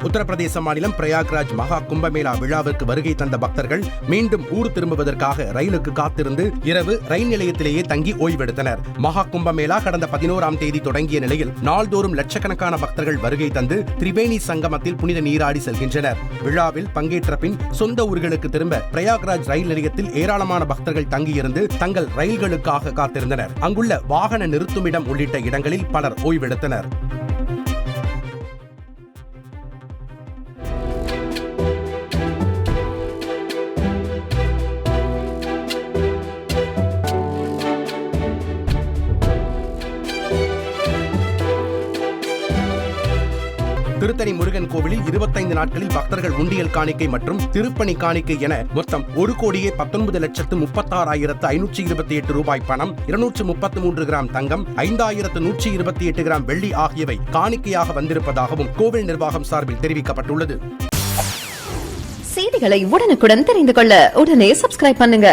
உத்தரப்பிரதேச மாநிலம் பிரயாக்ராஜ் மகா கும்பமேளா விழாவிற்கு வருகை தந்த பக்தர்கள் மீண்டும் ஊர் திரும்புவதற்காக ரயிலுக்கு காத்திருந்து இரவு ரயில் நிலையத்திலேயே தங்கி ஓய்வெடுத்தனர். மகா கும்பமேளா கடந்த 11ஆம் தேதி தொடங்கிய நிலையில் நாள்தோறும் லட்சக்கணக்கான பக்தர்கள் வருகை தந்து திரிவேணி சங்கமத்தில் புனித நீராடி செல்கின்றனர். விழாவில் பங்கேற்ற பின் சொந்த ஊர்களுக்கு திரும்ப பிரயாக்ராஜ் ரயில் நிலையத்தில் ஏராளமான பக்தர்கள் தங்கியிருந்து தங்கள் ரயில்களுக்காக காத்திருந்தனர். அங்குள்ள வாகன நிறுத்துமிடம் உள்ளிட்ட இடங்களில் பலர் ஓய்வெடுத்தனர். திருத்தணி முருகன் கோவிலில் 25 நாட்களில் பக்தர்கள் உண்டியல் காணிக்கை மற்றும் திருப்பணி காணிக்கை என மொத்தம் 1,19,36,528 ரூபாய் பணம், 233 கிராம் தங்கம், 5,128 கிராம் வெள்ளி ஆகியவை காணிக்கையாக வந்திருப்பதாகவும் கோவில் நிர்வாகம் சார்பில் தெரிவிக்கப்பட்டுள்ளது. செய்திகளை உடனுக்குடன் தெரிந்து கொள்ள உடனே சப்ஸ்கிரைப் பண்ணுங்க.